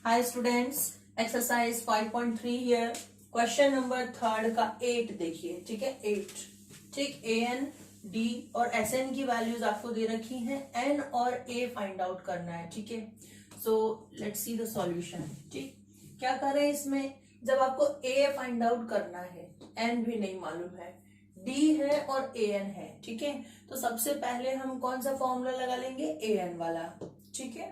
Hi students, exercise 5.3 here. Question number third का 8 देखिए। ठीक है, 8। ठीक, ए एन डी और एस एन की वैल्यूज आपको दे रखी हैं, एन और ए फाइंड आउट करना है। ठीक है, so let's see the solution. ठीक, क्या कर रहे हैं इसमें, जब आपको ए फाइंड आउट करना है, एन भी नहीं मालूम है, डी है और ए एन है। ठीक है, तो सबसे पहले हम कौन सा फॉर्मूला लगा लेंगे, ए एन वाला। ठीक है,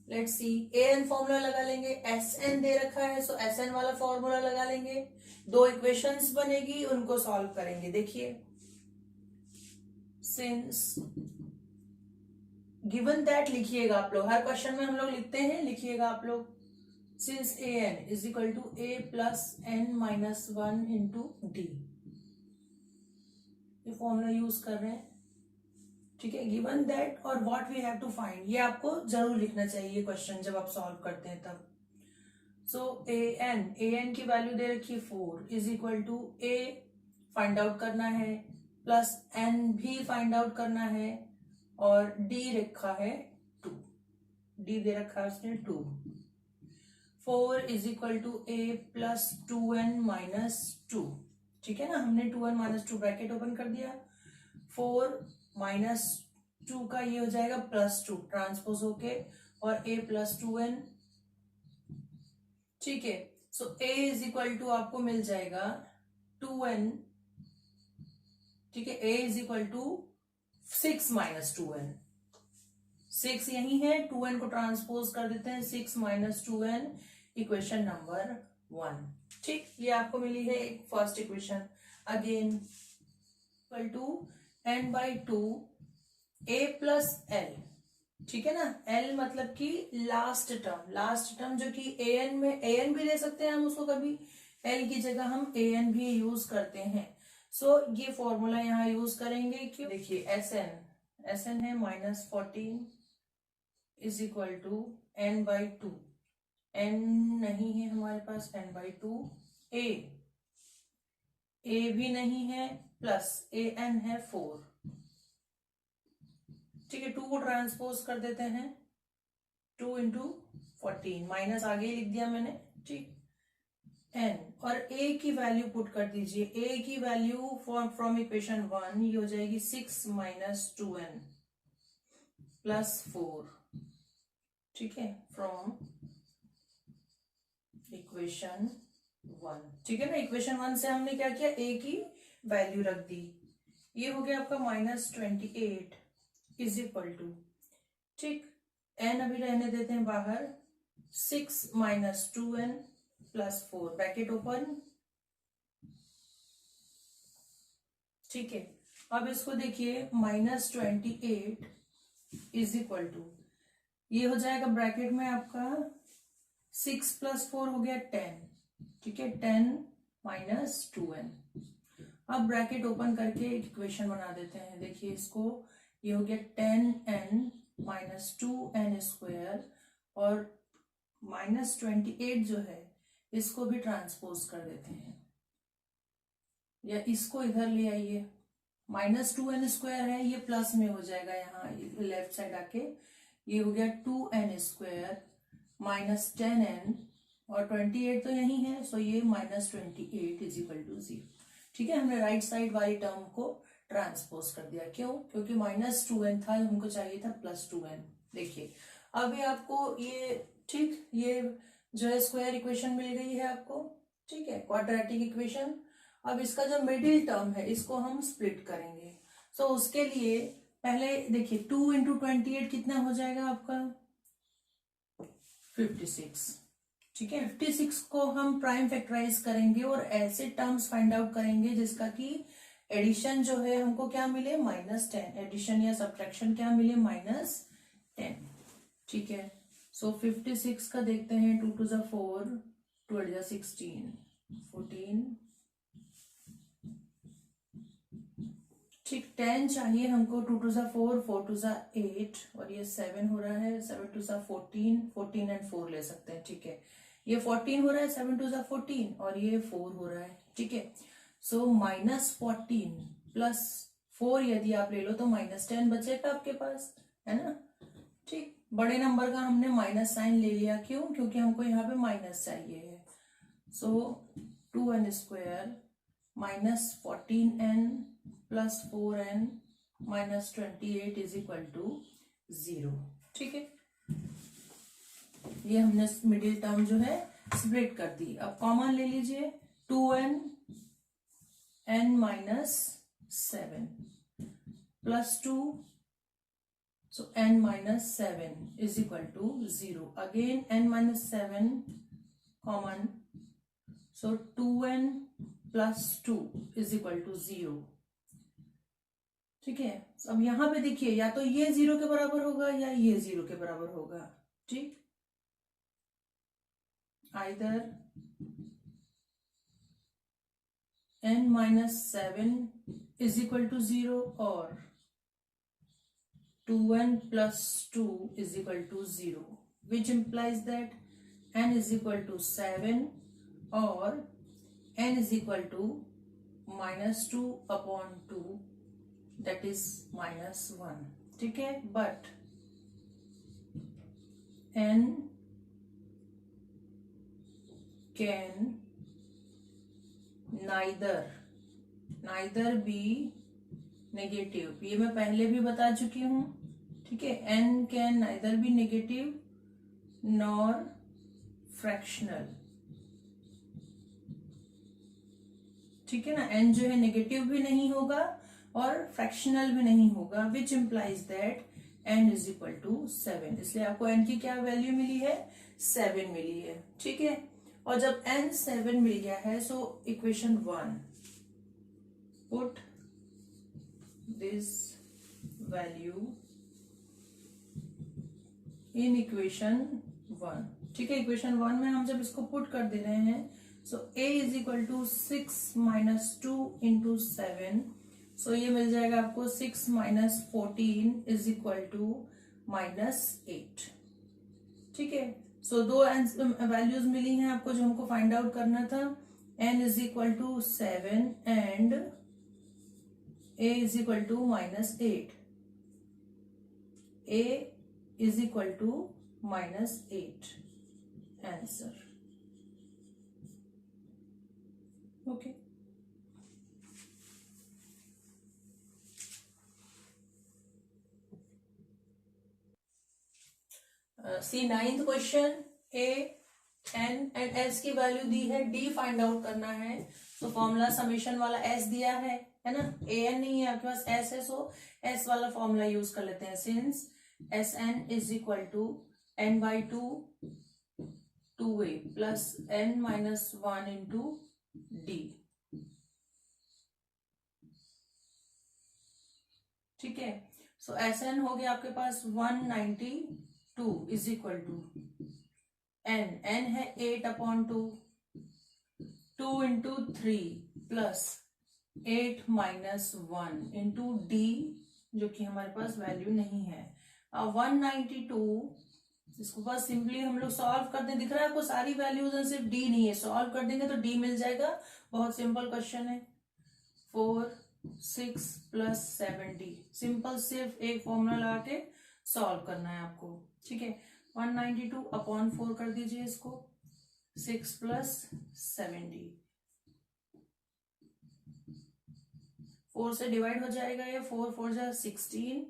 let's see, a n formula लगा लेंगे, एस एन दे रखा है सो एस एन वाला फॉर्मूला लगा लेंगे। दो इक्वेशंस बनेगी, उनको सॉल्व करेंगे। देखिए, सिंस गिवन दैट लिखिएगा आप लोग, हर क्वेश्चन में हम लोग लिखते हैं, लिखिएगा आप लोग। Since a n is equal to a plus n minus 1 into d, ये फॉर्मूला यूज कर रहे हैं। ठीक है, गिवन दैट और what we have to find, ये आपको जरूर लिखना चाहिए क्वेश्चन जब आप सॉल्व करते हैं तब। सो ए एन की वैल्यू दे रखी है 4 is equal to a find out करना है, प्लस एन भी फाइंड आउट करना है, और डी रखा है 2, डी दे रखा है उसने 2। 4 is equal to a plus 2n minus 2। ठीक है ना, हमने 2n माइनस 2 ब्रैकेट ओपन कर दिया। 4 माइनस 2 का ये हो जाएगा प्लस 2 ट्रांसपोज होके, और a प्लस 2n। ठीक है, so a is equal to आपको मिल जाएगा 2n। ठीक है, a is equal to 6 minus 2n, 6 यही है, 2n को ट्रांसपोज कर देते हैं, 6 माइनस 2n, इक्वेशन नंबर 1। ठीक, ये आपको मिली है एक first equation. Again equal to n by 2 a plus l. ठीक है ना, एल मतलब कि लास्ट टर्म जो कि ए एन में, ए एन भी ले सकते हैं हम उसको, कभी एल की जगह हम ए एन भी यूज करते हैं। सो ये फॉर्मूला यहाँ यूज करेंगे। क्यों, देखिए एस एन है minus 14 is equal to n by 2, n नहीं है हमारे पास, एन बाई 2, ए भी नहीं है, प्लस ए एन है 4। ठीक है, 2 को ट्रांसपोज कर देते हैं, 2 इंटू 14, माइनस आगे ही लिख दिया मैंने। ठीक, एन और ए की वैल्यू पुट कर दीजिए, ए की वैल्यू फ्रॉम इक्वेशन 1 ये हो जाएगी 6 माइनस 2n प्लस 4। ठीक है, फ्रॉम इक्वेशन 1। ठीक है ना, इक्वेशन 1 से हमने क्या किया, ए की वैल्यू रख दी, ये हो गया आपका माइनस 28 इज इक्वल टू, ठीक, एन अभी रहने देते हैं बाहर, 6 minus 2n plus 4 bracket open. ठीक है, अब इसको देखिए, माइनस 28 इज इक्वल टू, ये हो जाएगा ब्रैकेट में आपका 6 प्लस 4 हो गया 10। ठीक है, 10 माइनस 2n। अब ब्रैकेट ओपन करके एक इक्वेशन बना देते हैं। देखिए इसको, ये हो गया 10n माइनस 2n स्क्वायर, और माइनस 28 जो है इसको भी ट्रांसपोज कर देते हैं, या इसको इधर ले आइए, माइनस 2n स्क्वायर है, ये प्लस में हो जाएगा यहाँ लेफ्ट साइड आके, ये हो गया 2n स्क्वायर माइनस 10n, और 28 तो यही है, सो ये माइनस 28 इज इक्वल टू 0। ठीक है, हमने राइट साइड वाली टर्म को ट्रांसपोज कर दिया। क्यों, क्योंकि माइनस 2n था, हमको चाहिए था प्लस 2n। देखिए अभी आपको ये, ठीक, ये जो है स्क्वायर इक्वेशन मिल गई है आपको। ठीक है, क्वाड्रेटिक इक्वेशन। अब इसका जो मिडिल टर्म है इसको हम स्प्लिट करेंगे। सो उसके लिए पहले देखिए, 2 इंटू 28 कितना हो जाएगा आपका, 56। ठीक है, 56 को हम प्राइम फैक्टराइज करेंगे और ऐसे टर्म्स फाइंड आउट करेंगे जिसका कि एडिशन जो है हमको क्या मिले, माइनस 10, एडिशन या सब्ट्रैक्शन क्या मिले, माइनस 10। ठीक है, सो 56 का देखते हैं, 2 टू ज़ा 4, 2 8 ज़ा 16, 14। ठीक, 10 चाहिए हमको, 2 टू ज़ा 4, 4 टू ज़ा 8, और ये 7 हो रहा है, 7 टू ज़ा 14, 14 एंड 4 ले सकते हैं। ठीक है, ये 14 हो रहा है, 7 टू ज़ा 14, और ये 4 हो रहा है। ठीक है, सो माइनस 14 प्लस 4 यदि आप ले लो तो माइनस 10 बचेगा आपके पास, है ना। ठीक, बड़े नंबर का हमने माइनस साइन ले लिया, क्यों? क्योंकि हमको यहाँ पे माइनस चाहिए है। So 2n² minus 14n plus 4n minus 28 is equal to 0। ठीक है, ये हमने मिडिल टर्म जो है स्प्लिट कर दी। अब कॉमन ले लीजिए, 2n n minus 7 plus 2, so n minus 7 is equal to 0. Again n minus 7 common, so 2n plus 2 is equal to 0. ठीक है, अब यहां पे देखिए, या तो ये 0 के बराबर होगा या ये 0 के बराबर होगा। ठीक, either n minus 7 is equal to 0 or 2n plus 2 is equal to 0, which implies that n is equal to 7 or n is equal to minus 2 upon 2, that is minus 1। ठीक है, but n can neither be negative, ये मैं पहले भी बता चुकी हूं। ठीक है, n can neither be negative nor fractional. ठीक है ना, n जो है नेगेटिव भी नहीं होगा और फ्रैक्शनल भी नहीं होगा, which implies that n is equal to 7। इसलिए आपको n की क्या वैल्यू मिली है? 7 मिली है। ठीक है, और जब n 7 मिल गया है, so equation 1, put this value in equation 1। ठीक है, इक्वेशन 1 में हम जब इसको पुट कर दे रहे हैं, so a is equal to 6 minus 2 into 7, so ये मिल जाएगा आपको 6 minus 14 is equal to minus 8। ठीक है, सो दो वैल्यूज मिली हैं आपको जो हमको फाइंड आउट करना था। n is equal to 7 and a is equal to minus 8, a is equal to minus 8, answer। okay, see 9th question, a n and s की वैल्यू दी है, d फाइंड आउट करना है। तो फॉर्मूला समेशन वाला s दिया है ना, a n नहीं है आपके पास, s है, सो s वाला फॉर्मूला यूज कर लेते हैं। Since s n is equal to n by 2 2a plus n minus 1 into d। ठीक है, सो एस एन हो गया आपके पास 192 इज इक्वल टू n है 8 upon 2 into 3 plus 8 minus 1 into d, जो कि हमारे पास वैल्यू नहीं है। अब 192 इसको बस सिंपली हम लोग सॉल्व कर दें, दिख रहा है आपको सारी वैल्यूज हैं, सिर्फ डी नहीं है, सॉल्व कर देंगे तो डी मिल जाएगा। बहुत सिंपल क्वेश्चन है, 4 6 प्लस 70, सिंपल सिर्फ एक फॉर्मूला लगा के सॉल्व करना है आपको। ठीक है, 192 अपॉन 4 कर दीजिए इसको, 6 प्लस 70, 4 से डिवाइड हो जाएगा ये, 4 4 जा 16,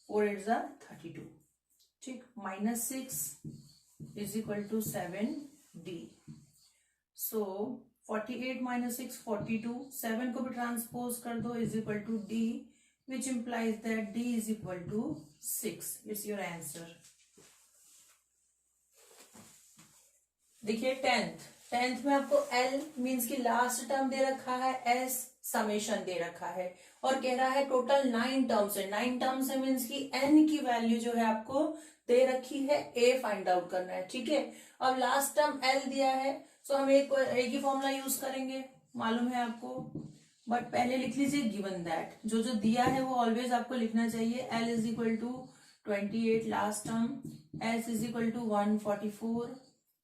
4 8 जा 32। ठीक, minus 6 is equal to 7d। So 48 minus 6 42, 7 को भी ट्रांसपोज कर दो, is equal to d, which implies that d is equal to 6। It's your answer। देखिए 10th में आपको l मीन्स की लास्ट टर्म दे रखा है, s समेशन दे रखा है, और कह रहा है टोटल 9 टर्म्स है। 9 टर्म्स है मीन्स की n की वैल्यू जो है आपको दे रखी है, a फाइंड आउट करना है। ठीक है, अब लास्ट टर्म l दिया है, सो हम एक ही फॉर्मूला यूज करेंगे, मालूम है आपको, बट पहले लिख लीजिए गिवन दैट, जो जो दिया है वो ऑलवेज आपको लिखना चाहिए। l is equal to 28 last term, s is equal to 144।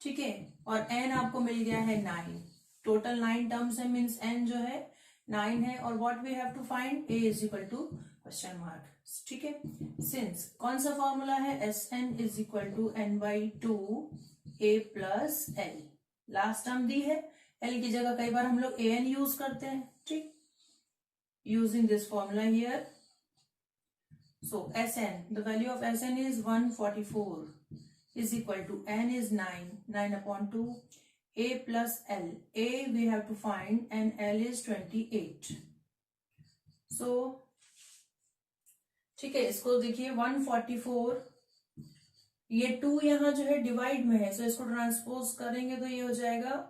ठीक है, और n आपको मिल गया है 9, टोटल 9 टर्म्स है मीन्स n जो है 9 है, और what we have to find, a is equal to question mark. ठीक है। सिंस कौन सा फॉर्मूला है, s n is equal to n by two a plus l, last term दी है, एल की जगह कई बार हम लोग ए एन यूज करते हैं, ठीक। Using this formula here, so Sn, the value of Sn is 144 is equal to n is 9 upon 2 a plus l, a we have to find and l is 28. so ठीक है, इसको देखिए 144, ये 2 यहाँ जो है डिवाइड में है, सो इसको ट्रांसपोज करेंगे तो ये हो जाएगा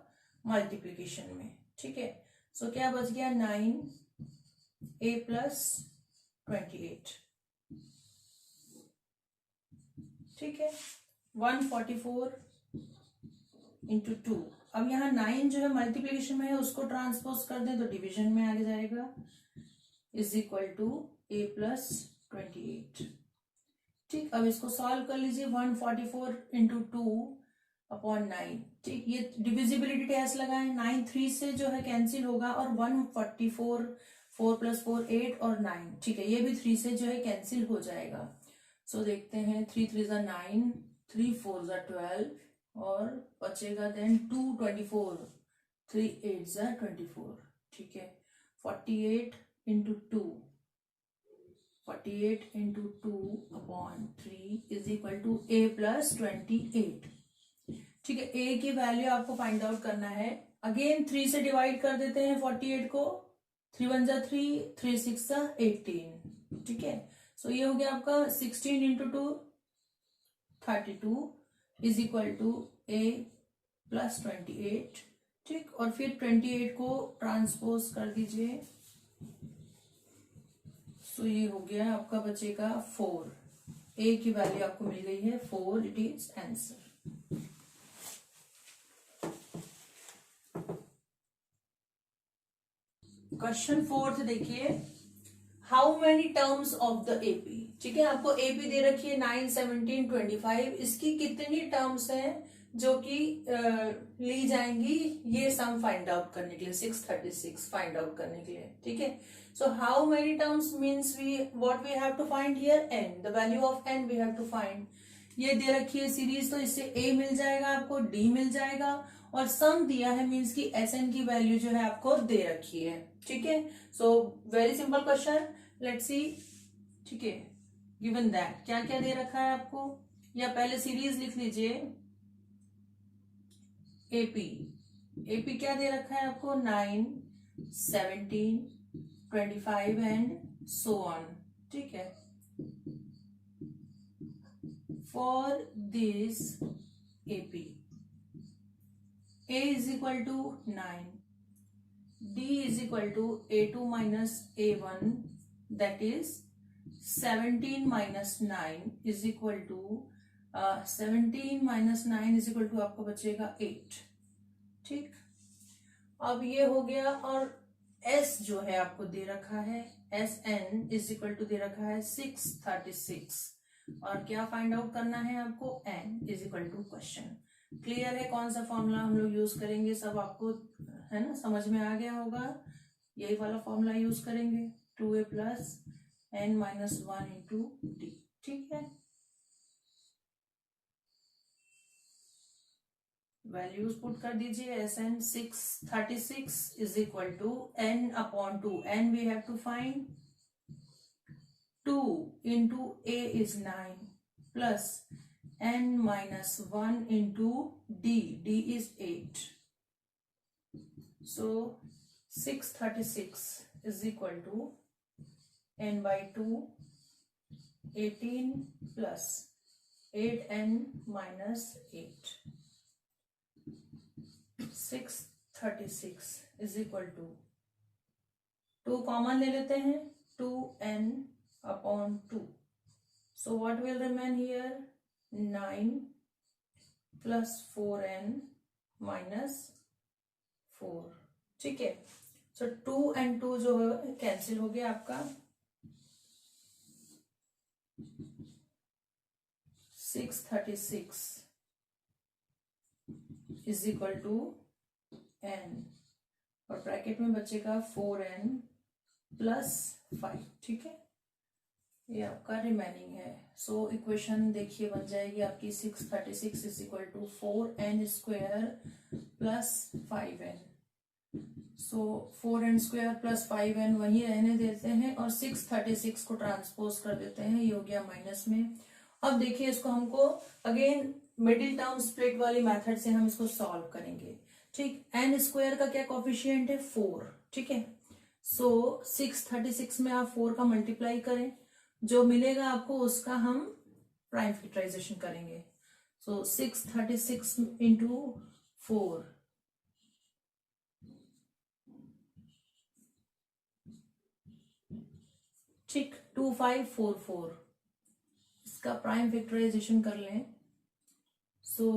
मल्टीप्लीकेशन में, ठीक है। सो क्या बच गया 9 a प्लस 28, ठीक है। 144 इंटू 2, अब यहाँ 9 जो है मल्टीप्लीकेशन में है, उसको ट्रांसपोज कर दें तो डिवीजन में आगे जाएगा, is equal to a plus 28, ठीक। अब इसको सॉल्व कर लीजिए, 144 इंटू 2 अपॉन 9, ठीक। ये डिविजिबिलिटी टेस्ट लगाएं, 9 3 से जो है कैंसिल होगा और 144 4 प्लस 4 8 और 9, ठीक है, ये भी 3 से जो है कैंसिल हो जाएगा। सो देखते हैं, 3 3 ज़ा 9, 3 4 ज़ा 12 और बचेगा देन 2 24, 3 8 ज़ा 24, ठीक है। 48 into 2, 48 into 2 upon 3 is equal to a plus 28, ठीक है। ए की वैल्यू आपको फाइंड आउट करना है, अगेन 3 से डिवाइड कर देते हैं 48 को, 3 1 ज़ा 3, 3 6 ज़ा 18, ठीक है। सो ये हो गया आपका 16 into 2 32 is equal to a plus 28, ठीक। और फिर 28 को ट्रांसपोज कर दीजिए, सो ये हो गया आपका बचेगा 4, ए की वैल्यू आपको मिल गई है 4, इट इज आंसर। क्वेश्चन 4 देखिए, how many terms of the AP, ठीक है। आपको एपी दे रखी है 9 17 25, इसकी कितनी टर्म्स हैं जो कि ली जाएंगी ये सम फाइंड आउट करने के लिए, 636 फाइंड आउट करने के लिए, ठीक है। So how many terms means we what we have to find here, n, the value of n we have to find. ये दे रखी है सीरीज, तो इससे ए मिल जाएगा आपको, डी मिल जाएगा, और सम दिया है मीन्स की एस एन की वैल्यू जो है आपको दे रखी है, ठीक है। So very simple question, let's see, ठीक है। गिवन दैट क्या क्या दे रखा है आपको, या पहले सीरीज लिख लीजिए, एपी, एपी क्या दे रखा है आपको, 9 17 25 एंड सो ऑन, ठीक है। For this AP, a is equal to 9, d is equal to a2 minus a1, that is 17 minus 9 is equal to 17 minus 9 is equal to आपको बचेगा 8, ठीक। अब ये हो गया, और s जो है आपको दे रखा है, s n is equal to दे रखा है 636, और क्या फाइंड आउट करना है आपको, n is equal to question. Clear है कौन सा फॉर्मूला हम लोग यूज करेंगे, सब आपको है ना समझ में आ गया होगा, यही वाला फॉर्मूला यूज करेंगे, 2a plus n minus 1 into d, ठीक है। वैल्यूज पुट कर दीजिए, s n 636 is equal to n upon 2, n we have to find, 2 into a is 9 plus n minus 1 into d, d is 8, so 636 is equal to n by 2, 18 plus 8n minus 8, 636 is equal to 2 common ले लेते हैं, 2n upon 2, so what will remain here, 9 plus 4n minus 4, ठीक है। सो 2 and 2 जो है cancel हो गया आपका, 636 इज इक्वल टू n, और ब्रैकेट में बचेगा 4n प्लस 5, ठीक है। ये आपका रिमेनिंग है। सो इक्वेशन देखिए बन जाएगी आपकी 636 is equal to 4n² plus 5n। So 4n² plus 5n वही रहने देते हैं और 636 को ट्रांसपोज कर देते हैं, ये हो गया माइनस में। अब देखिए इसको हमको अगेन मिडिल टर्म स्प्लिट वाली मेथड से हम इसको सॉल्व करेंगे। ठीक, n² का क्या कोफिशिएंट है 4, ठीक है। सो 636 में आप 4 का मल्टीप्लाई करें, जो मिलेगा आपको उसका हम प्राइम फैक्टराइजेशन करेंगे। सो 636 इंटू 4, ठीक, 2544, इसका प्राइम फैक्टराइजेशन कर लें। सो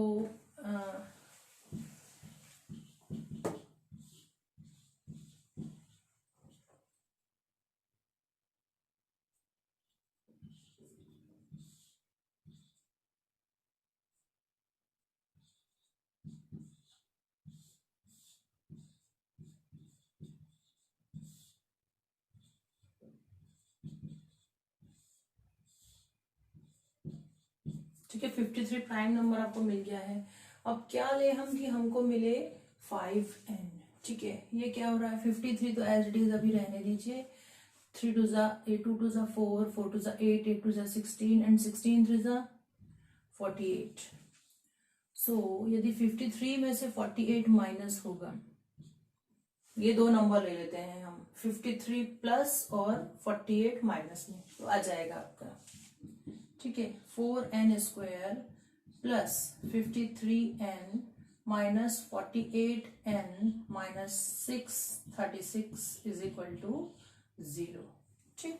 ठीक है, 53 प्राइम नंबर आपको मिल गया है। अब क्या ले हम कि हमको मिले 5n, ठीक है। ये क्या हो रहा है 53 तो एज इट इज अभी रहने दीजिए। 3 2 जा 8, 2 2 जा 4, 4 2 जा 8, 8 2 जा 16 एंड 16 3 जा 48। सो यदि 53 में से 48 माइनस होगा, ये दो नंबर ले लेते हैं हम, 53 प्लस और 48 माइनस में, तो आ जाएगा आपका, ठीक है, 4n² plus 53n minus 48n minus 636 is equal to 0। ठीक,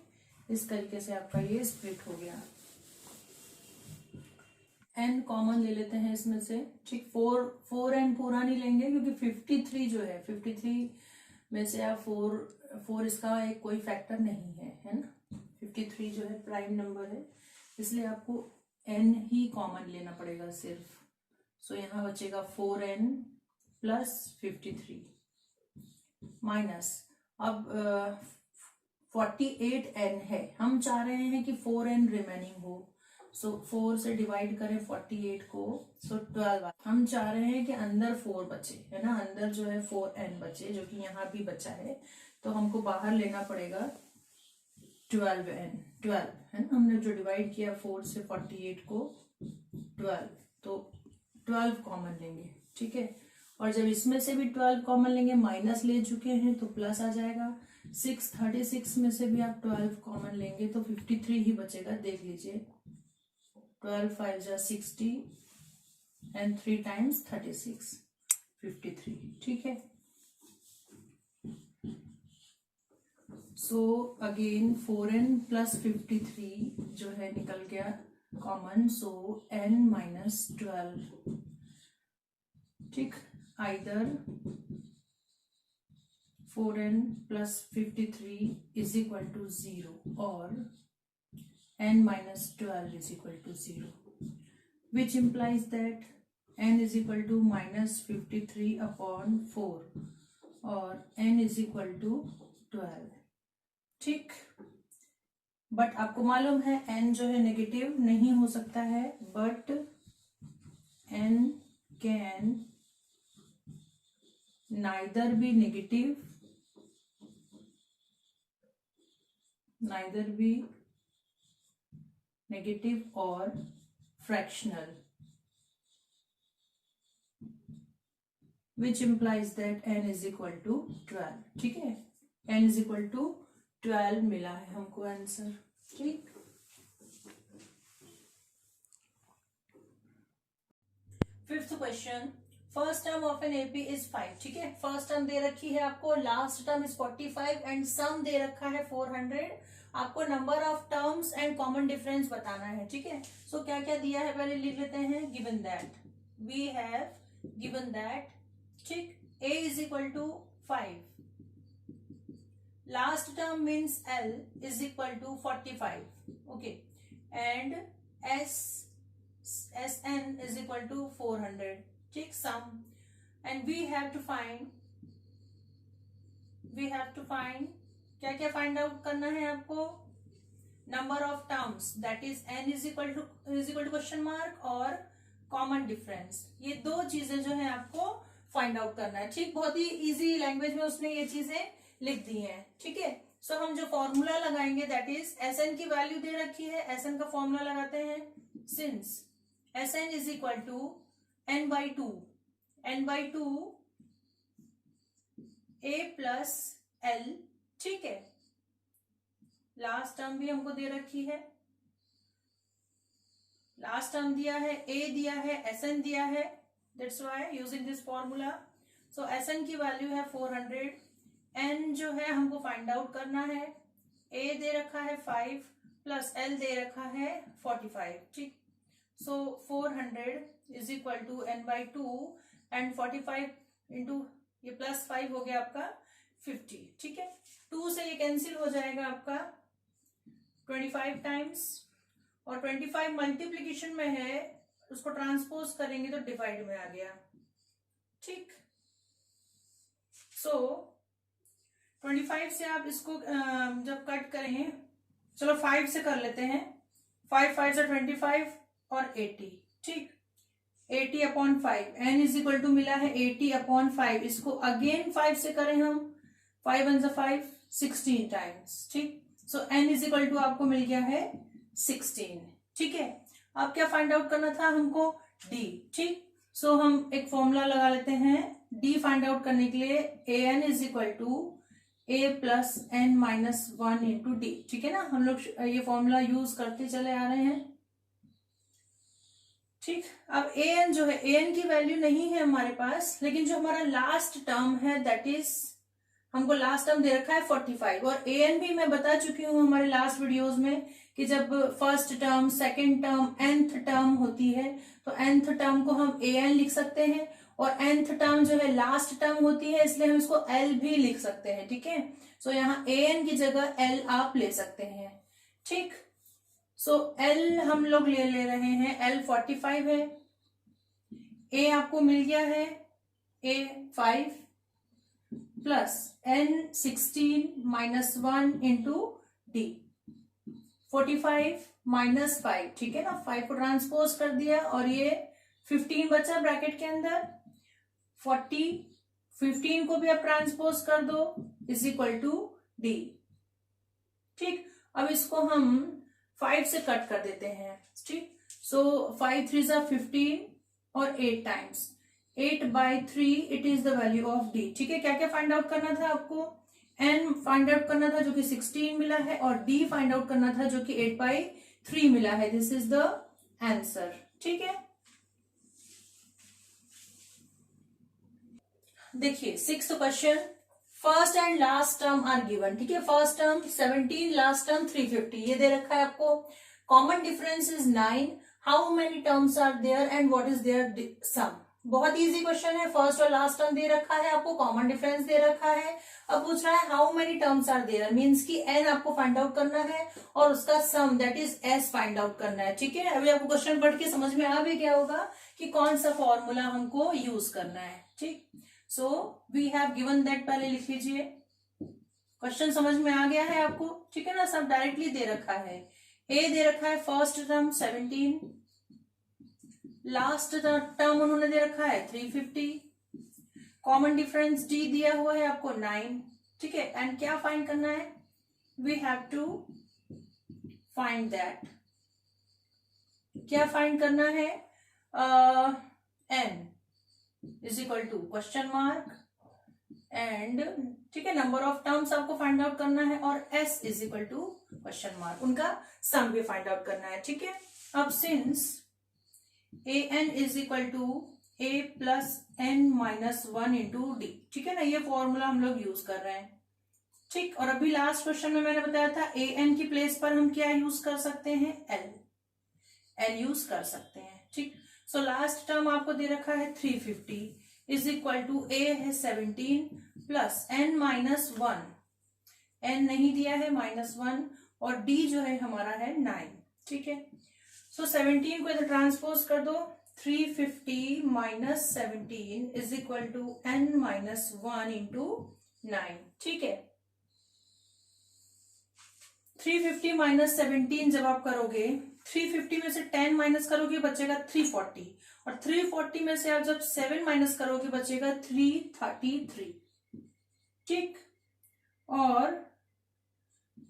इस तरीके से आपका ये स्प्लिट हो गया। n कॉमन ले लेते हैं इसमें से, ठीक, 4n पूरा नहीं लेंगे क्योंकि 53 जो है 53 में से आप 4 इसका एक कोई फैक्टर नहीं है ना। 53 जो है प्राइम नंबर है, इसलिए आपको n ही कॉमन लेना पड़ेगा सिर्फ। सो यहाँ बचेगा 4n प्लस 53 माइनस, अब 48n है, हम चाह रहे हैं कि 4n रिमेनिंग हो। सो 4 से डिवाइड करें 48 को, सो 12। हम चाह रहे हैं कि अंदर 4 बचे, है ना, अंदर जो है 4n बचे, जो कि यहाँ भी बचा है, तो हमको बाहर लेना पड़ेगा 12n, 12 है ना। हमने जो डिवाइड किया 4 से 48 को 12, तो 12 कॉमन लेंगे, ठीक है। और जब इसमें से भी 12 कॉमन लेंगे, माइनस ले चुके हैं तो प्लस आ जाएगा। 636 में से भी आप 12 कॉमन लेंगे तो 53 ही बचेगा, देख लीजिए। 12 5 जा 60 एंड 3 टाइम्स 36, 53, ठीक है। सो अगेन 4n प्लस 53 जो है निकल गया कॉमन, सो n माइनस 12, ठीक, either 4n plus 53 is equal to 0 और n minus 12 is equal to 0, which implies that n is equal to minus 53 upon 4 और n is equal to 12, ठीक। But आपको मालूम है n जो है नेगेटिव नहीं हो सकता है, but n can neither be negative और fractional, which implies that n is equal to 12, ठीक है। n is equal to 12 मिला है हमको आंसर, ठीक। Fifth question, first term of an AP is 5, ठीक है। फर्स्ट टर्म दे रखी है आपको, last term is 45 and sum दे रखा है 400। आपको number of terms and common difference बताना है, ठीक है। सो क्या क्या दिया है पहले लिख लेते हैं। Given that, we have given that, ठीक, a is equal to 5, last term means l is equal to 45, okay, and sn is equal to 400, ठीक, sum, and we have to find क्या क्या फाइंड आउट करना है आपको। Number of terms that is n is equal to question mark और common difference, ये दो चीजें जो है आपको फाइंड आउट करना है। ठीक, बहुत ही इजी लैंग्वेज में उसने ये चीजें लिख दी हैं। ठीक है, सो हम जो फॉर्मूला लगाएंगे दैट इज Sn की वैल्यू दे रखी है, Sn का फॉर्मूला लगाते हैं। Since Sn is equal to n/2 a plus l। ठीक है, लास्ट टर्म भी हमको दे रखी है, लास्ट टर्म दिया है, a दिया है, Sn दिया है, that's why using this formula. So Sn की वैल्यू है 400, n जो है हमको फाइंड आउट करना है, a दे रखा है 5 प्लस l दे रखा है 45। ठीक, so 400 is equal to n/2 and 45 into ये प्लस 5 हो गया आपका 50। ठीक है, 2 से ये कैंसिल हो जाएगा आपका 25 टाइम्स, और 25 मल्टीप्लीकेशन में है, उसको ट्रांसपोज करेंगे तो डिवाइड में आ गया। ठीक, सो 25 से आप इसको जब कट करें, चलो 5 से कर लेते हैं, 5 से 25 और 80। ठीक, 80/5 n इज इक्वल टू मिला है 80/5, इसको अगेन 5 से करें हम, 5 वन जा 5, 16 टाइम्स। ठीक, so n is equal to आपको मिल गया है 16। ठीक है, अब क्या फाइंड आउट करना था हमको, d। ठीक, सो हम एक फॉर्मूला लगा लेते हैं d फाइंड आउट करने के लिए, an is equal to a plus n-1 into d. ठीक है ना, हम लोग ये फॉर्मूला यूज करते चले आ रहे हैं। ठीक, अब an जो है, an की वैल्यू नहीं है हमारे पास, लेकिन जो हमारा लास्ट टर्म है दैट इज, हमको लास्ट टर्म दे रखा है 45, और an भी मैं बता चुकी हूँ हमारे लास्ट वीडियोस में कि जब first term, second term, nth term होती है तो nth टर्म को हम an लिख सकते हैं, और nth टर्म जो है लास्ट टर्म होती है, इसलिए हम इसको l भी लिख सकते हैं। ठीक है, सो यहाँ an की जगह l आप ले सकते हैं। ठीक, सो l हम लोग ले रहे हैं, l 45 है, a आपको मिल गया है a 5 plus n 16 - 1 into D, 45 - 5। ठीक है ना, 5 को ट्रांसपोज कर दिया, और ये 15 बचा ब्रैकेट के अंदर, 40, 15 को भी आप ट्रांसपोज कर दो, इज इक्वल टू डी। ठीक, अब इसको हम 5 से कट कर देते हैं। ठीक, सो 5 3 जा 15 और 8 times, 8/3 it is the value of D. ठीक है, क्या क्या फाइंड आउट करना था आपको, n फाइंड आउट करना था जो कि 16 मिला है, और d फाइंड आउट करना था जो कि 8/3 मिला है। This is the answer. ठीक है, देखिए 6th question, first and last term are given. ठीक है, फर्स्ट टर्म 17, लास्ट टर्म 350, ये दे रखा है आपको। Common difference is 9, how many terms are there and what is their sum. बहुत इजी क्वेश्चन है, फर्स्ट और लास्ट टर्म दे रखा है आपको, कॉमन डिफरेंस दे रखा है, अब पूछ रहा है how many terms are there, means कि n आपको फाइंड आउट करना है और उसका sum that is s find out करना है। ठीक है, अभी आपको क्वेश्चन पढ़ के समझ में आ भी गया होगा कि कौन सा फॉर्मूला हमको यूज करना है। ठीक, so we have given that, पहले लिख लीजिए, क्वेश्चन समझ में आ गया है आपको। ठीक है ना, सब डायरेक्टली दे रखा है, a दे रखा है फर्स्ट टर्म 17, लास्ट टर्म उन्होंने दे रखा है 350, कॉमन डिफरेंस d दिया हुआ है आपको 9। ठीक है, एंड क्या फाइंड करना है, we have to find that, क्या फाइंड करना है, n is equal to question mark and, ठीक है, नंबर ऑफ टर्म्स आपको फाइंड आउट करना है, और s is equal to question mark, उनका सम भी फाइंड आउट करना है। ठीक है, अब since an is equal to a plus n-1 into d. ठीक है ना, ये फॉर्मूला हम लोग यूज कर रहे हैं। ठीक, और अभी लास्ट क्वेश्चन में मैंने बताया था an की प्लेस पर हम क्या यूज कर सकते हैं, l यूज कर सकते हैं। ठीक, सो लास्ट टर्म आपको दे रखा है 350 इज इक्वल टू a है 17 प्लस n-1, n नहीं दिया है -1, और d जो है हमारा है 9। ठीक है, सो 17 को इधर ट्रांसपोज कर दो, 350 - 17 is equal to n-1 into 9। ठीक है, 350 माइनस 17 जब आप करोगे, 350 में से 10 माइनस करोगे बचेगा 340, और 340 में से आप जब 7 माइनस करोगे बचेगा 333, ठीक। और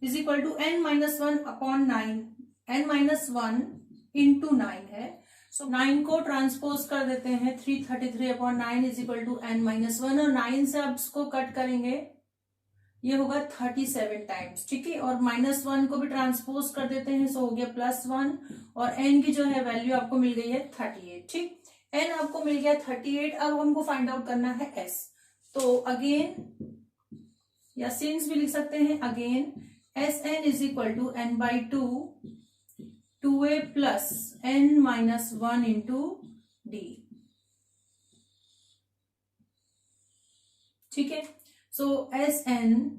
is equal to n minus 1 upon 9, n minus 1 into 9 है, सो 9 को ट्रांसपोज कर देते हैं, 333 upon 9 is equal to n minus 1, और 9 से आप इसको कट करेंगे, ये होगा 37 टाइम्स, ठीक है। और -1 को भी ट्रांसपोज कर देते हैं, सो हो गया +1, और n की जो है वैल्यू आपको मिल गई है 38, ठीक। n आपको मिल गया 38, अब हमको फाइंड आउट करना है s, तो अगेन या सिंस भी लिख सकते हैं, again Sn is equal to n/2 2a plus n minus 1 into d, ठीक है। So Sn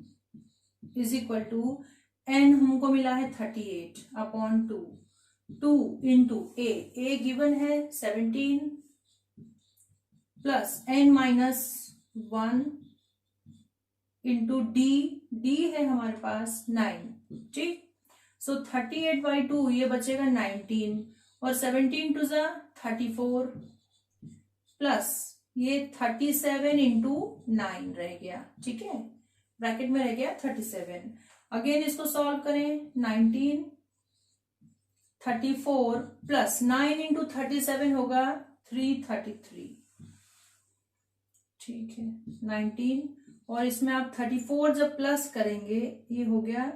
is equal to n हमको मिला है 38 अपॉन 2 इंटू a गिवन है 17 plus n minus 1 into d है हमारे पास 9, ठीक। सो 38/2 ये बचेगा 19, और 17 टू ज़ा 34 प्लस ये 37 इंटू 9 रह गया, ठीक है, ब्रैकेट में रह गया 37। अगेन इसको सॉल्व करें, 19 34 प्लस 9 इंटू 37 होगा 333, ठीक है, 19, और इसमें आप 34 जब प्लस करेंगे ये हो गया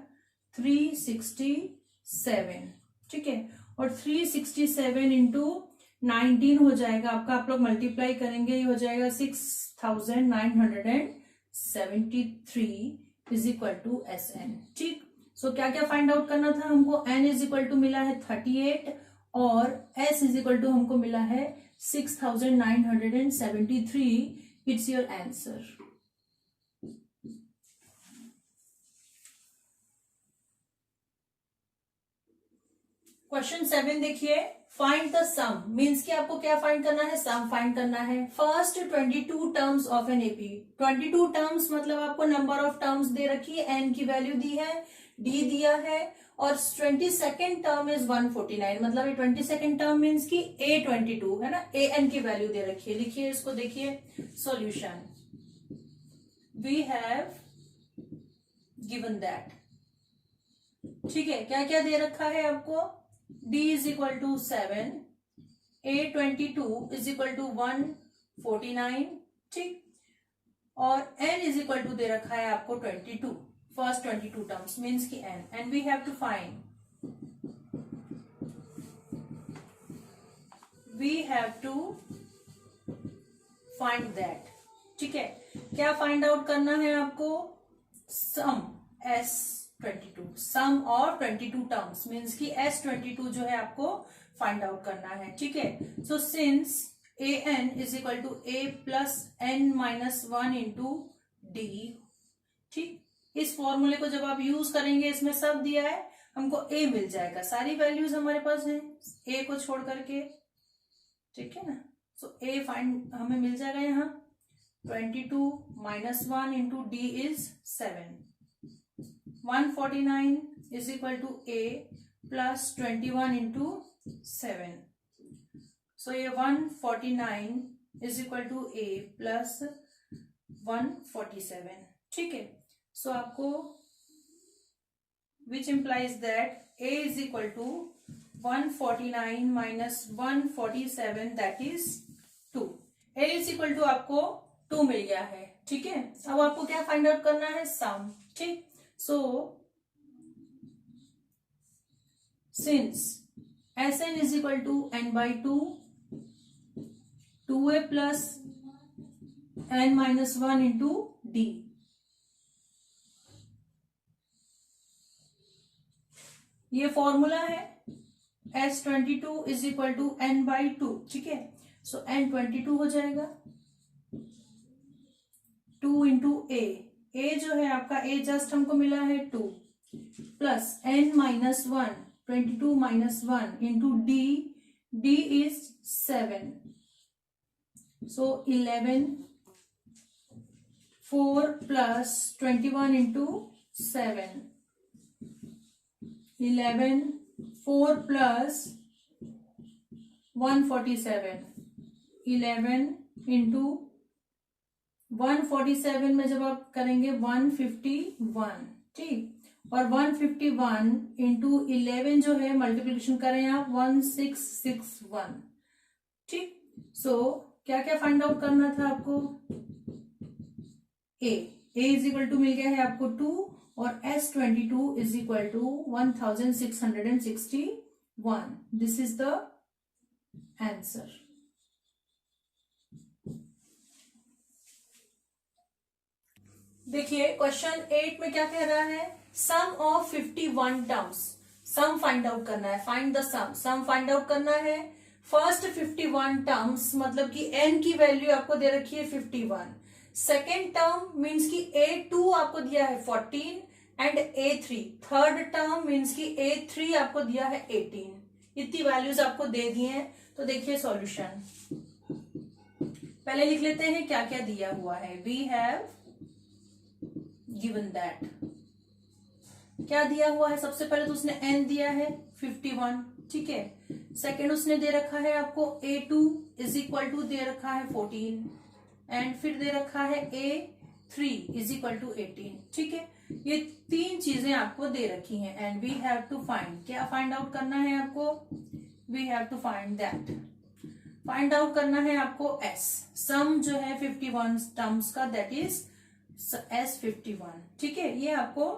367, ठीक है, और 367 इंटू 19 हो जाएगा आपका, आप लोग मल्टीप्लाई करेंगे, ये हो जाएगा 6973 इज इक्वल टू Sn, ठीक। सो क्या क्या फाइंड आउट करना था हमको, n इज इक्वल टू मिला है 38 और s इज इक्वल टू हमको मिला है 6973, इट्स योर आंसर। क्वेश्चन 7 देखिए, फाइंड द सम, मीन्स कि आपको क्या फाइंड करना है, सम फाइंड करना है। First 22 terms of an AP, 22 terms मतलब आपको नंबर ऑफ टर्म्स दे रखी है, एन की वैल्यू दी है, डी दिया है, और 22nd टर्म इज 149, मतलब ये 22nd टर्म मीन्स की A22 है ना, ए एन की वैल्यू दे रखी है। लिखिए इसको, देखिए solution, we have given that, ठीक है, क्या क्या दे रखा है आपको, d is equal to 7, A22 is equal to 149, ठीक, और n इज इक्वल टू दे रखा है आपको 22, फर्स्ट 22 टर्म्स मीन्स की n, and we have to find that, ठीक है। क्या फाइंड आउट करना है आपको, सम S22, सम और 22 टर्म्स मीन्स की S22 जो है आपको फाइंड आउट करना है, ठीक है। So since an is equal to a plus n minus 1 into d, ठीक, इस फॉर्मूले को जब आप यूज करेंगे, इसमें सब दिया है, हमको a मिल जाएगा, सारी वैल्यूज हमारे पास है a को छोड़ करके, ठीक है ना। सो a फाइंड हमें मिल जाएगा यहाँ, 22 minus 1 into D is 7, 149 is equal to a plus 21 into 7. So ये 149 is equal to a plus 147, ठीक है। So आपको which implies that a is equal to 149 minus 147 that is 2. a is equal to आपको 2 मिल गया है, ठीक है। अब आपको क्या फाइंड आउट करना है, सम, ठीक। So, since Sn is equal to n/2, 2a plus n minus 1 into d, ये फॉर्मूला है, S22 is equal to n/2, ठीक है। सो n22 हो जाएगा 2 इंटू a जो है आपका, a जस्ट हमको मिला है 2 plus n minus 1, 22 minus 1 into d is 7, so 11, 4 plus 21 into 7, 11 4 plus 147 11 into 147 में जब आप करेंगे 151, ठीक। और 151 इंटू 11 जो है मल्टीप्लिकेशन करें आप 1661, ठीक। सो क्या क्या फाइंड आउट करना था आपको? ए इज इक्वल टू मिल गया है आपको 2 और S22 is equal to 1661। This is the answer. देखिए क्वेश्चन 8 में क्या कह रहा है? Sum of 51 terms. Sum find out करना है, find the sum find out करना है। फर्स्ट 51 टर्म्स मतलब कि n की वैल्यू आपको दे रखी है 51। सेकेंड टर्म मीन्स की A2 आपको दिया है 14 and A3। Third term means की A3 आपको दिया है 18। इतनी वैल्यूज आपको दे दी हैं। तो देखिए सॉल्यूशन पहले लिख लेते हैं क्या क्या दिया हुआ है। वी हैव गिवन दैट, क्या दिया हुआ है? सबसे पहले तो उसने n दिया है 51, ठीक है। सेकेंड उसने दे रखा है आपको A2 इज इक्वल टू दे रखा है 14 एंड फिर दे रखा है A3 इज इक्वल टू 18, ठीक है। ये तीन चीजें आपको दे रखी हैं and we have to find, क्या फाइंड आउट करना है आपको? We have to find that, find out करना है आपको S, सम जो है 51 टर्म्स का, दैट इज S51, ठीक है। ये आपको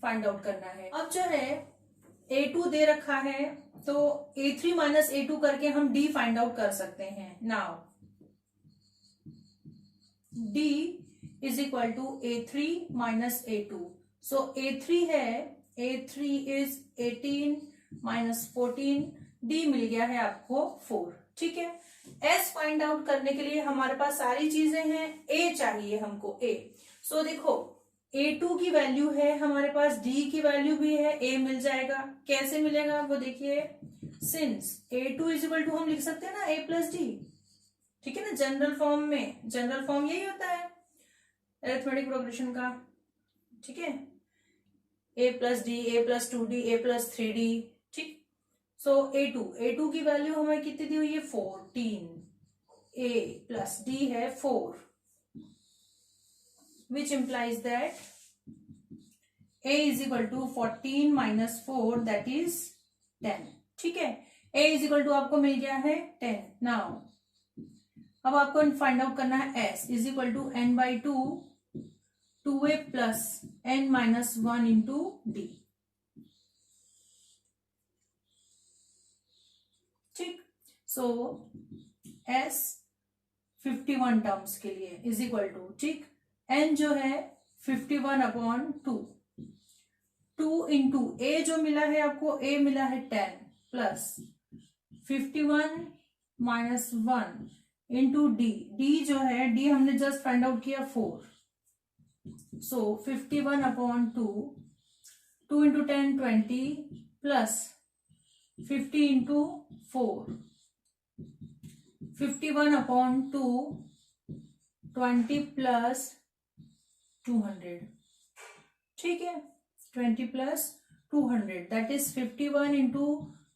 फाइंड आउट करना है। अब जो है A2 दे रखा है तो A3 माइनस A2 करके हम D फाइंड आउट कर सकते हैं। Now D is equal to A3 minus A2। So A3 है, A3 इज 18 माइनस 14, D मिल गया है आपको 4, ठीक है। S फाइंड आउट करने के लिए हमारे पास सारी चीजें हैं, A चाहिए हमको A। सो देखो A2 की वैल्यू है हमारे पास, D की वैल्यू भी है, A मिल जाएगा। कैसे मिलेगा वो देखिए, since A2 is equal to हम लिख सकते हैं ना A प्लस डी, ठीक है ना। जनरल फॉर्म में, जनरल फॉर्म यही होता है अरिथमेटिक प्रोग्रेशन का, ठीक है। A plus D, A plus 2D, A plus 3D, ठीक। सो A2 की वैल्यू हमें कितनी दी हुई है 14, A प्लस D है 4, which implies that A is equal to 14 minus 4 that is 10, ठीक है। A is equal to आपको मिल गया है 10। नाउ अब आपको फाइंड आउट करना है S is equal to n by 2 2A plus n minus 1 into D, ठीक। सो S 51 टर्म्स के लिए इज इक्वल टू, ठीक, n जो है 51 अपॉन 2 इंटू A जो मिला है आपको, A मिला है 10 प्लस 51 माइनस 1 इंटू D जो है, D हमने जस्ट फाइंड आउट किया 4। सो 51 upon 2 into 10 20 plus 50 into 4 51 upon 2 20 plus 200, ठीक है। 20 plus 200 that is 51 into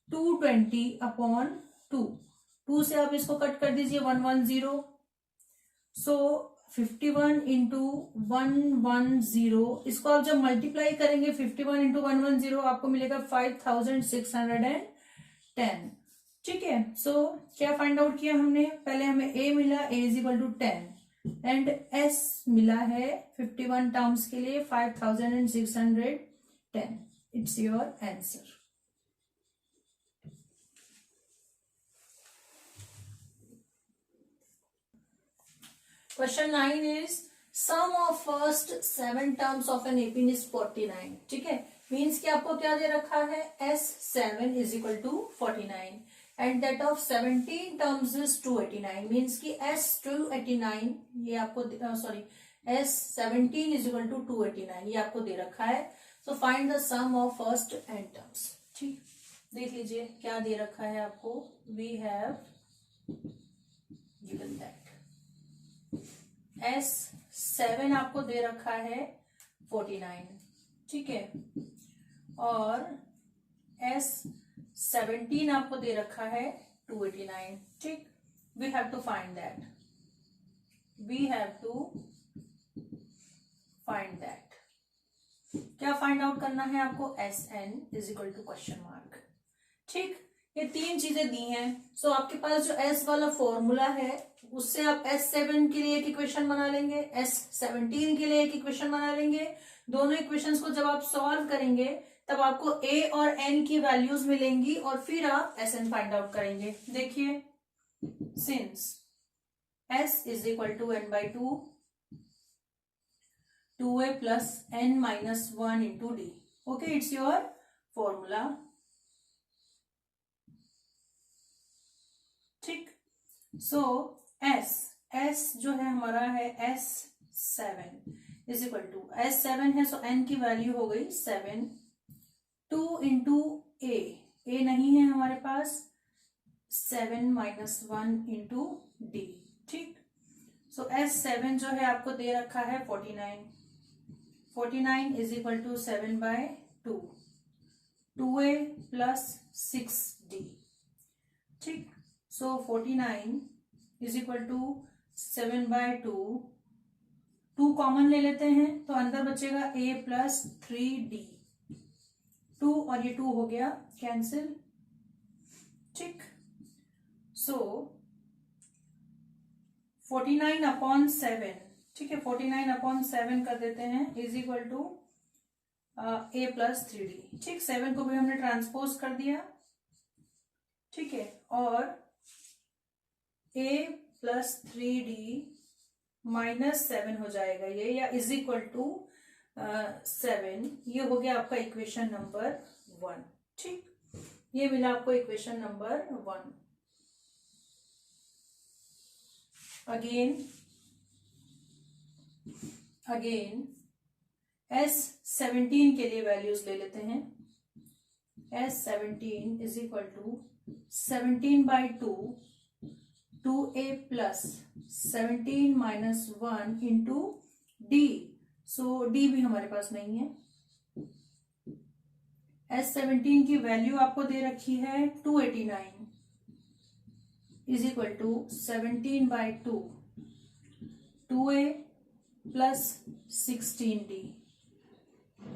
220 upon 2 से आप इसको कट कर दीजिए 110। सो 51 इंटू 110, इसको आप जब मल्टीप्लाई करेंगे 51 इंटू 110 आपको मिलेगा 5610, ठीक है। सो क्या फाइंड आउट किया हमने? पहले हमें A मिला, A is equal to 10 and S मिला है 51 टर्म्स के लिए 5610। It's your answer. Question 9 is sum of first 7 terms of an AP is 49, ठीक है। मीन्स कि आपको क्या दे रखा है? S7 is equal to 49 and that of 17 terms is 289। Means की S289 ये आपको sorry S17 is equal to 289 ये आपको दे रखा है। So find the sum of first n terms, ठीक। देख लीजिए क्या दे रखा है आपको। We have given that S7 आपको दे रखा है 49, ठीक है। और S17 आपको दे रखा है 289। ठीक, we have to find that, क्या फाइंड आउट करना है आपको? SN is equal to question mark. ठीक, ये तीन चीजें दी हैं। सो आपके पास जो S वाला फॉर्मूला है उससे आप S7 के लिए एक इक्वेशन बना लेंगे, S17 के लिए एक इक्वेशन बना लेंगे। दोनों इक्वेशंस को जब आप सॉल्व करेंगे तब आपको A और N की वैल्यूज मिलेंगी और फिर आप SN फाइंड आउट करेंगे। देखिए, since S is equal to n/2 2a plus n minus 1 into d. Okay, it's your formula. ठीक, so S जो है हमारा है S7 is equal to S7 है, सो n की वैल्यू हो गई 7, 2 इंटू a नहीं है हमारे पास, 7 minus 1 इंटू d। ठीक, सो S7 जो है आपको दे रखा है 49 is equal to 7/2, 2a plus 6d। ठीक, सो 49 इज इक्वल टू 7/2, 2 कॉमन ले लेते हैं तो अंदर बचेगा a प्लस 3d, 2 और ये 2 हो गया कैंसिल। ठीक, सो 49/7, ठीक है, 49/7 कर देते हैं is equal to a plus 3d। ठीक, 7 को भी हमने ट्रांसपोज कर दिया। ठीक है, और a प्लस 3d माइनस 7 हो जाएगा ये, या इज इक्वल टू 7। ये हो गया आपका इक्वेशन नंबर 1। ठीक, ये मिला आपको इक्वेशन नंबर 1। अगेन S17 के लिए वैल्यूज ले लेते हैं। S17 is equal to 17/2, 2a plus 17 minus 1 into d। So d भी हमारे पास नहीं है। S17 की वैल्यू आपको दे रखी है 289 is equal to 17/2, 2a plus 16d।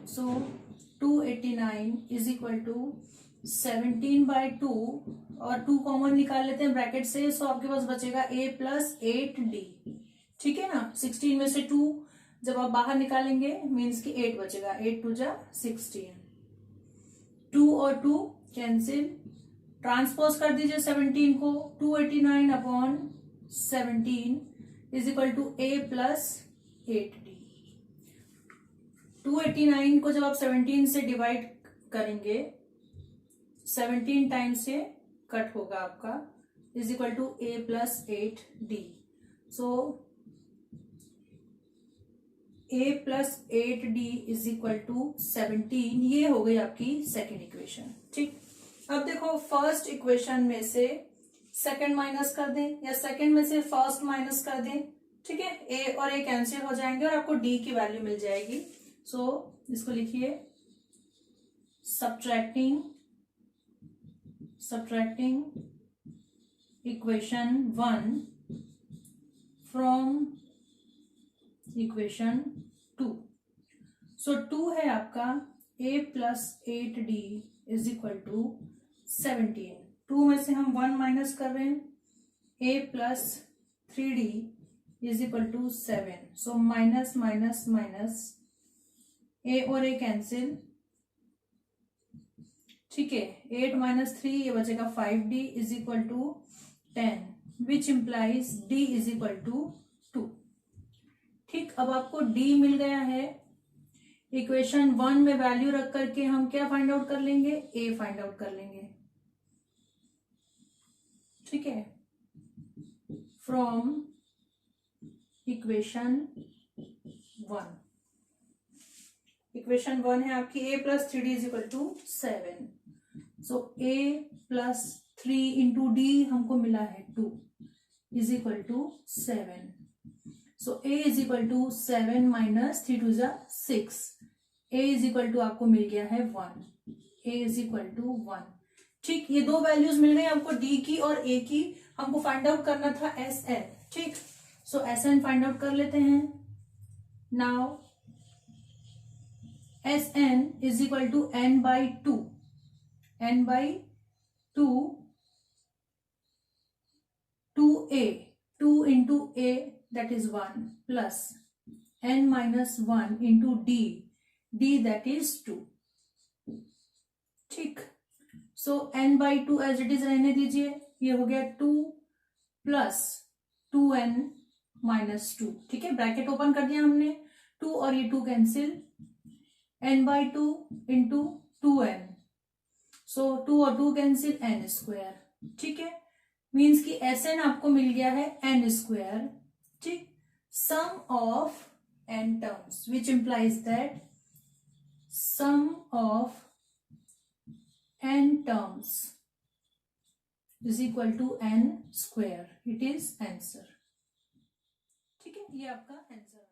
So 289 is equal to 17/2 और 2 कॉमन निकाल लेते हैं ब्रैकेट से, सो आपके पास बचेगा a प्लस 8d। ठीक है ना, 16 में से 2 जब आप बाहर निकालेंगे मीन्स कि 8 बचेगा, 8 2 जा 16, 2 और 2 कैंसिल, ट्रांसपोज कर दीजिए 17 को, 289/17 is equal to a plus 8d। 289 को जब आप 17 से डिवाइड करेंगे, 17 टाइम्स से कट होगा आपका, is equal to a plus 8d। So a plus 8d is equal to 17। ये हो गई आपकी सेकेंड इक्वेशन। ठीक, अब देखो फर्स्ट इक्वेशन में से सेकंड माइनस कर दें या सेकंड में से फर्स्ट माइनस कर दें। ठीक है, a और a कैंसिल हो जाएंगे और आपको d की वैल्यू मिल जाएगी। सो इसको लिखिए, subtracting equation 1 from equation 2। So 2 है आपका a plus 8d is equal to 17। 2 में से हम 1 माइनस कर रहे हैं, a plus 3d is equal to 7। So minus minus minus, a और a कैंसिल। ठीक है, 8 माइनस 3 ये बचेगा 5d is equal to 10, which implies d is equal to 2। ठीक, अब आपको d मिल गया है। इक्वेशन 1 में वैल्यू रख करके हम क्या फाइंड आउट कर लेंगे? a फाइंड आउट कर लेंगे। ठीक है, फ्रॉम इक्वेशन 1। इक्वेशन 1 है आपकी a plus 3d is equal to 7। So a plus 3 into d हमको मिला है 2 is equal to 7। So a is equal to 7 minus 3 2 जा 6। a इज इक्वल टू आपको मिल गया है 1। a is equal to 1। ठीक, ये दो वैल्यूज मिल गई आपको, d की और a की। हमको फाइंड आउट करना था Sn। ठीक, सो Sn फाइंड आउट कर लेते हैं। Now Sn is equal to n by 2, n by 2 2a, 2 into a that is 1 plus n minus 1 into d that is 2। ठीक, so n by 2 as it is रहने दीजिए। ये हो गया 2 प्लस 2n माइनस 2। ठीक है, ब्रैकेट ओपन कर दिया हमने, 2 और ये 2 cancel, n by 2 into 2n, सो 2 और 2 कैंसिल, n स्क्वायर। ठीक है, मीन्स कि Sn आपको मिल गया है n स्क्वायर। ठीक, sum of n terms which implies that sum of n terms is equal to n square. It is answer। ठीक है, ये आपका आंसर है।